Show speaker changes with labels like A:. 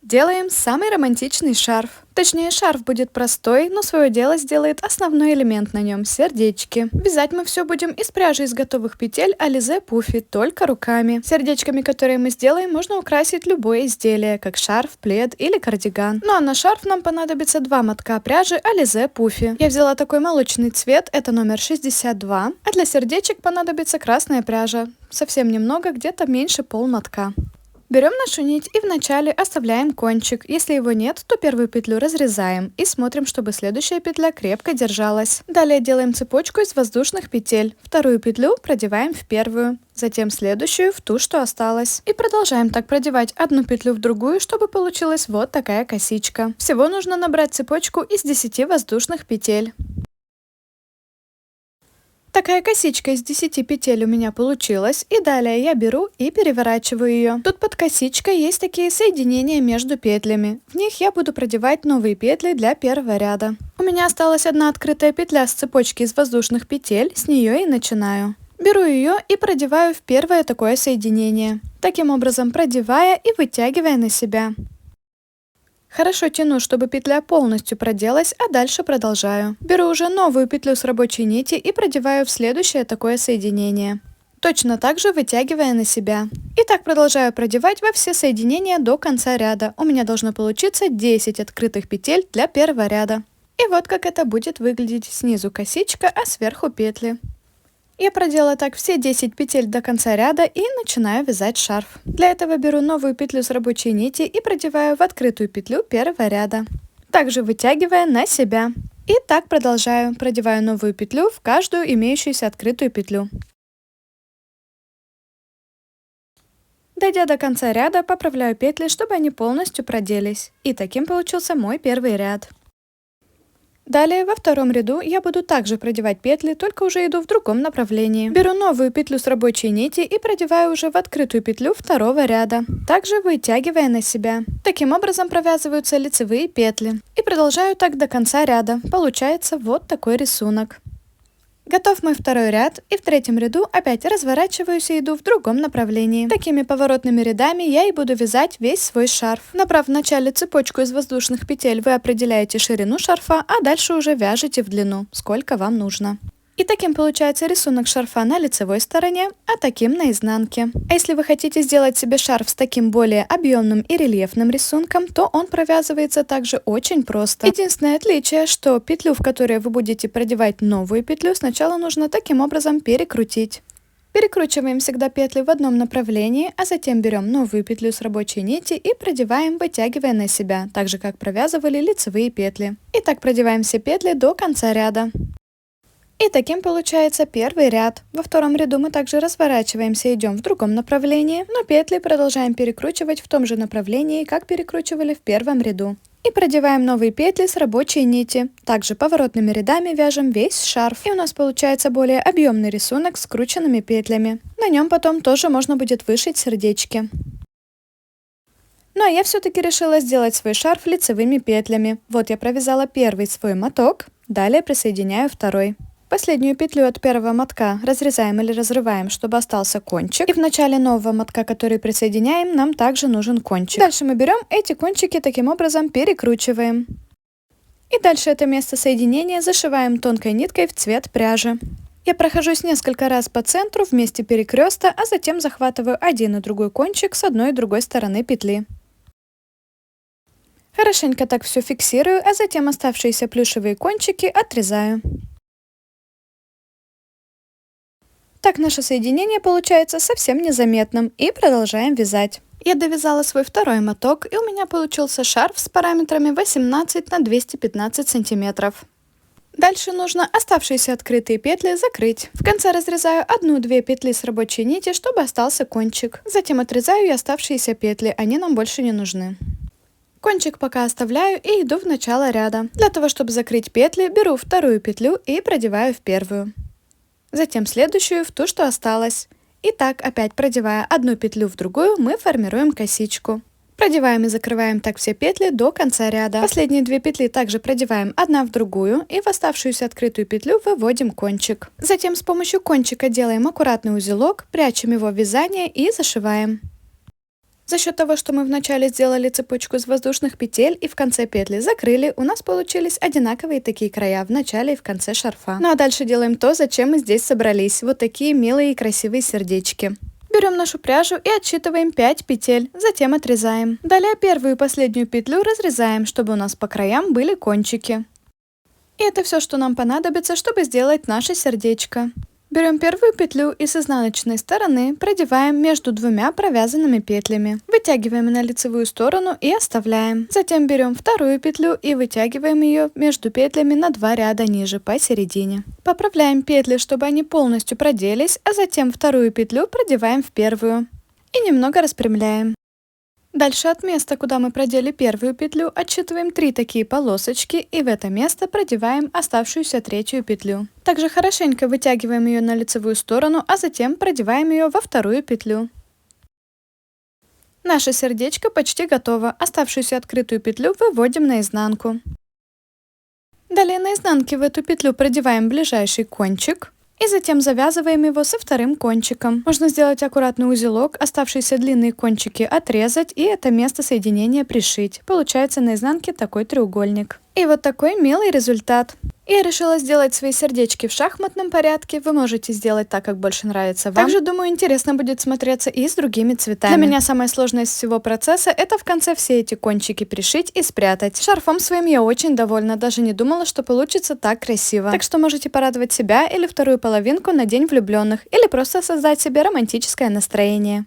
A: Делаем самый романтичный шарф. Точнее, шарф будет простой, но свое дело сделает основной элемент на нем – сердечки. Вязать мы все будем из пряжи из готовых петель Alize Puffy, только руками. Сердечками, которые мы сделаем, можно украсить любое изделие, как шарф, плед или кардиган. Ну а на шарф нам понадобится 2 мотка пряжи Alize Puffy. Я взяла такой молочный цвет, это номер 62, а для сердечек понадобится красная пряжа. Совсем немного, где-то меньше полмотка. Берем нашу нить и вначале оставляем кончик. Если его нет, то первую петлю разрезаем и смотрим, чтобы следующая петля крепко держалась. Далее делаем цепочку из воздушных петель. Вторую петлю продеваем в первую, затем следующую в ту, что осталась. И продолжаем так продевать одну петлю в другую, чтобы получилась вот такая косичка. Всего нужно набрать цепочку из 10 воздушных петель. Такая косичка из 10 петель у меня получилась, и далее я беру и переворачиваю ее. Тут под косичкой есть такие соединения между петлями. В них я буду продевать новые петли для первого ряда. У меня осталась одна открытая петля с цепочки из воздушных петель, с нее и начинаю. Беру ее и продеваю в первое такое соединение. Таким образом продевая и вытягивая на себя. Хорошо тяну, чтобы петля полностью проделась, а дальше продолжаю. Беру уже новую петлю с рабочей нити и продеваю в следующее такое соединение. Точно так же вытягивая на себя. И так продолжаю продевать во все соединения до конца ряда. У меня должно получиться 10 открытых петель для первого ряда. И вот как это будет выглядеть: снизу косичка, а сверху петли. Я проделала так все 10 петель до конца ряда и начинаю вязать шарф. Для этого беру новую петлю с рабочей нити и продеваю в открытую петлю первого ряда, также вытягивая на себя. И так продолжаю, продеваю новую петлю в каждую имеющуюся открытую петлю. Дойдя до конца ряда, поправляю петли, чтобы они полностью проделись. И таким получился мой первый ряд. Далее во втором ряду я буду также продевать петли, только уже иду в другом направлении. Беру новую петлю с рабочей нити и продеваю уже в открытую петлю второго ряда, также вытягивая на себя. Таким образом провязываются лицевые петли. И продолжаю так до конца ряда. Получается вот такой рисунок. Готов мой второй ряд, и в третьем ряду опять разворачиваюсь и иду в другом направлении. Такими поворотными рядами я и буду вязать весь свой шарф. Набрав в начале цепочку из воздушных петель, вы определяете ширину шарфа, а дальше уже вяжете в длину, сколько вам нужно. И таким получается рисунок шарфа на лицевой стороне, а таким на изнанке. А если вы хотите сделать себе шарф с таким более объемным и рельефным рисунком, то он провязывается также очень просто. Единственное отличие, что петлю, в которой вы будете продевать новую петлю, сначала нужно таким образом перекрутить. Перекручиваем всегда петли в одном направлении, а затем берем новую петлю с рабочей нити и продеваем, вытягивая на себя, так же как провязывали лицевые петли. И так продеваем все петли до конца ряда. И таким получается первый ряд. Во втором ряду мы также разворачиваемся и идем в другом направлении, но петли продолжаем перекручивать в том же направлении, как перекручивали в первом ряду. И продеваем новые петли с рабочей нити. Также поворотными рядами вяжем весь шарф. И у нас получается более объемный рисунок с скрученными петлями. На нем потом тоже можно будет вышить сердечки. Ну а я все-таки решила сделать свой шарф лицевыми петлями. Вот я провязала первый свой моток, далее присоединяю второй. Последнюю петлю от первого мотка разрезаем или разрываем, чтобы остался кончик. И в начале нового мотка, который присоединяем, нам также нужен кончик. Дальше мы берем эти кончики, таким образом перекручиваем. И дальше это место соединения зашиваем тонкой ниткой в цвет пряжи. Я прохожусь несколько раз по центру в месте перекреста, а затем захватываю один и другой кончик с одной и другой стороны петли. Хорошенько так все фиксирую, а затем оставшиеся плюшевые кончики отрезаю. Так наше соединение получается совсем незаметным, и продолжаем вязать. Я довязала свой второй моток, и у меня получился шарф с параметрами 18 на 215 сантиметров. Дальше нужно оставшиеся открытые петли закрыть. В конце разрезаю 1-2 петли с рабочей нити, чтобы остался кончик. Затем отрезаю и оставшиеся петли, они нам больше не нужны. Кончик пока оставляю и иду в начало ряда. Для того, чтобы закрыть петли, беру вторую петлю и продеваю в первую. Затем следующую в ту, что осталось. И так, опять продевая одну петлю в другую, мы формируем косичку. Продеваем и закрываем так все петли до конца ряда. Последние 2 петли также продеваем одна в другую и в оставшуюся открытую петлю выводим кончик. Затем с помощью кончика делаем аккуратный узелок, прячем его в вязание и зашиваем. За счет того, что мы вначале сделали цепочку из воздушных петель и в конце петли закрыли, у нас получились одинаковые такие края в начале и в конце шарфа. Ну а дальше делаем то, зачем мы здесь собрались. Вот такие милые и красивые сердечки. Берем нашу пряжу и отсчитываем 5 петель, затем отрезаем. Далее первую и последнюю петлю разрезаем, чтобы у нас по краям были кончики. И это все, что нам понадобится, чтобы сделать наше сердечко. Берем первую петлю и с изнаночной стороны продеваем между двумя провязанными петлями. Вытягиваем на лицевую сторону и оставляем. Затем берем вторую петлю и вытягиваем ее между петлями на 2 ряда ниже, посередине. Поправляем петли, чтобы они полностью проделись, а затем вторую петлю продеваем в первую. И немного распрямляем. Дальше от места, куда мы продели первую петлю, отсчитываем 3 такие полосочки и в это место продеваем оставшуюся третью петлю. Также хорошенько вытягиваем ее на лицевую сторону, а затем продеваем ее во вторую петлю. Наше сердечко почти готово. Оставшуюся открытую петлю выводим наизнанку. Далее на изнанке в эту петлю продеваем ближайший кончик. И затем завязываем его со вторым кончиком. Можно сделать аккуратный узелок, оставшиеся длинные кончики отрезать и это место соединения пришить. Получается на изнанке такой треугольник. И вот такой милый результат. Я решила сделать свои сердечки в шахматном порядке. Вы можете сделать так, как больше нравится вам. Также, думаю, интересно будет смотреться и с другими цветами. Для меня самое сложное из всего процесса — это в конце все эти кончики пришить и спрятать. Шарфом своим я очень довольна. Даже не думала, что получится так красиво. Так что можете порадовать себя или вторую половинку на День влюбленных. Или просто создать себе романтическое настроение.